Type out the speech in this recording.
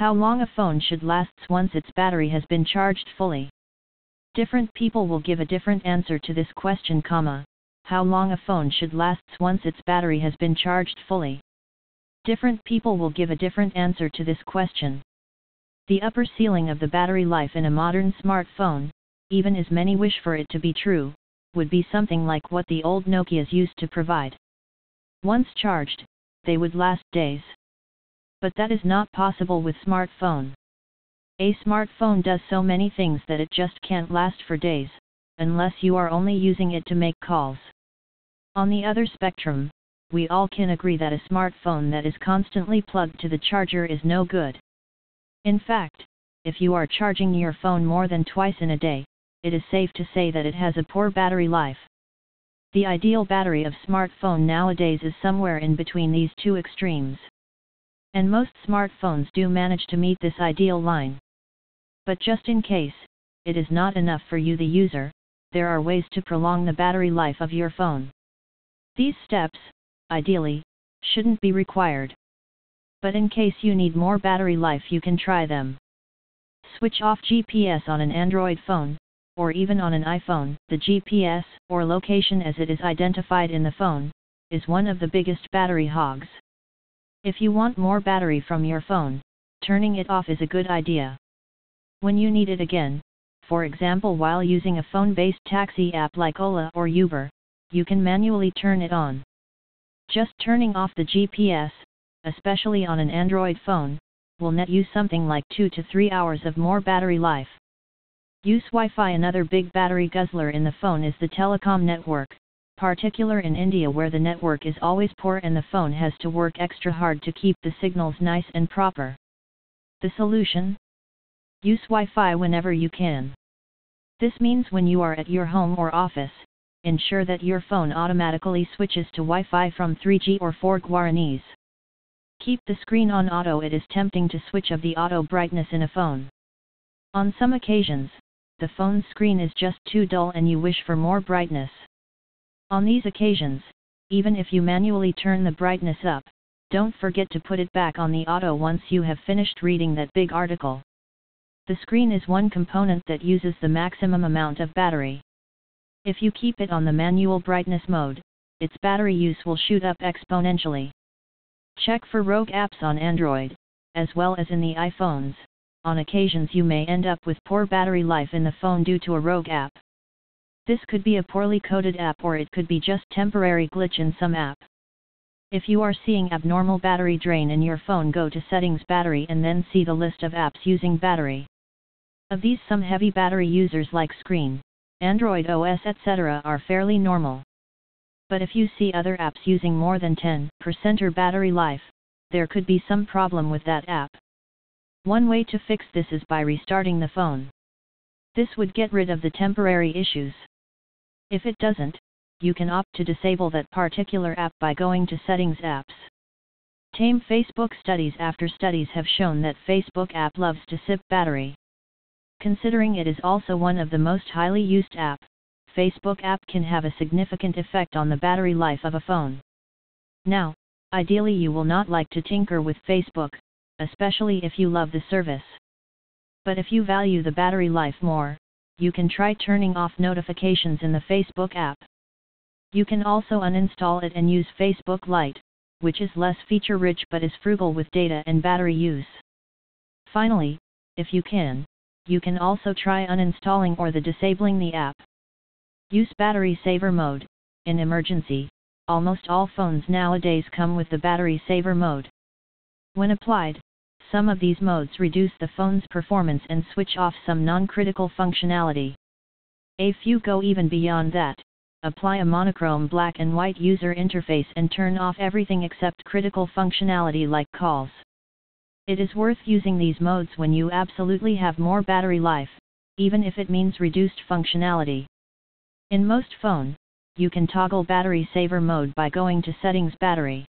How long a phone should last once its battery has been charged fully? Different people will give a different answer to this question, how long a phone should last once its battery has been charged fully. Different people will give a different answer to this question. The upper ceiling of the battery life in a modern smartphone, even as many wish for it to be true, would be something like what the old Nokias used to provide. Once charged, they would last days. But that is not possible with smartphone. A smartphone does so many things that it just can't last for days, unless you are only using it to make calls. On the other spectrum, we all can agree that a smartphone that is constantly plugged to the charger is no good. In fact, if you are charging your phone more than twice in a day, it is safe to say that it has a poor battery life. The ideal battery of smartphone nowadays is somewhere in between these two extremes. And most smartphones do manage to meet this ideal line. But just in case it is not enough for you, the user, there are ways to prolong the battery life of your phone. These steps, ideally, shouldn't be required. But in case you need more battery life, you can try them. Switch off GPS on an Android phone, or even on an iPhone. The GPS, or location as it is identified in the phone, is one of the biggest battery hogs. If you want more battery from your phone, turning it off is a good idea. When you need it again, for example while using a phone-based taxi app like Ola or Uber, you can manually turn it on. Just turning off the GPS, especially on an Android phone, will net you something like 2 to 3 hours of more battery life. Use Wi-Fi. Another big battery guzzler in the phone is the telecom network, particularly in India where the network is always poor and the phone has to work extra hard to keep the signals nice and proper. The solution? Use Wi-Fi whenever you can. This means when you are at your home or office, ensure that your phone automatically switches to Wi-Fi from 3G or 4G. Keep the screen on auto. It is tempting to switch off the auto brightness in a phone. On some occasions, the phone's screen is just too dull and you wish for more brightness. On these occasions, even if you manually turn the brightness up, don't forget to put it back on the auto once you have finished reading that big article. The screen is one component that uses the maximum amount of battery. If you keep it on the manual brightness mode, its battery use will shoot up exponentially. Check for rogue apps on Android, as well as in the iPhones. On occasions you may end up with poor battery life in the phone due to a rogue app. This could be a poorly coded app or it could be just temporary glitch in some app. If you are seeing abnormal battery drain in your phone, go to Settings, Battery, and then see the list of apps using battery. Of these, some heavy battery users like Screen, Android OS etc. are fairly normal. But if you see other apps using more than 10% or battery life, there could be some problem with that app. One way to fix this is by restarting the phone. This would get rid of the temporary issues. If it doesn't, you can opt to disable that particular app by going to Settings, Apps. Tame Facebook studies after studies have shown that Facebook app loves to sip battery. Considering it is also one of the most highly used app, Facebook app can have a significant effect on the battery life of a phone. Now, ideally you will not like to tinker with Facebook, especially if you love the service. But if you value the battery life more, you can try turning off notifications in the Facebook app. You can also uninstall it and use Facebook Lite, which is less feature-rich but is frugal with data and battery use. Finally, if you can also try uninstalling or disabling the app. Use battery saver mode. In emergency, almost all phones nowadays come with the battery saver mode. When applied, some of these modes reduce the phone's performance and switch off some non-critical functionality. A few go even beyond that. Apply a monochrome black and white user interface and turn off everything except critical functionality like calls. It is worth using these modes when you absolutely have more battery life, even if it means reduced functionality. In most phone, you can toggle battery saver mode by going to Settings, Battery.